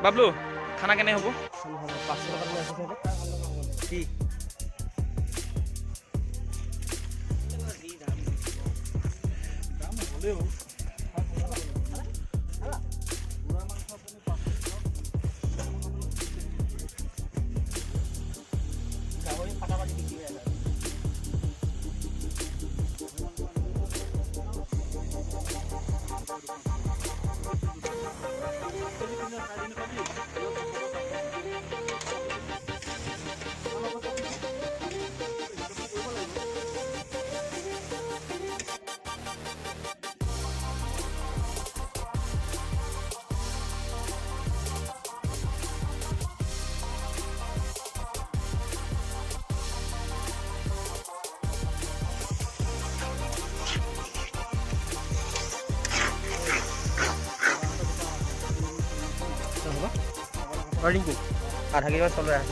বাবলু খানা কেনে হ'ব? 500 টকা লৈ আছে কি দাম হ'লেও रिंकू आधा किलो चल रहा है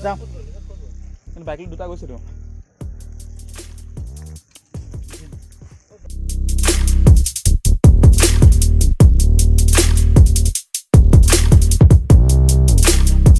যাওঁ বাইক দুটা গৈছিলোঁ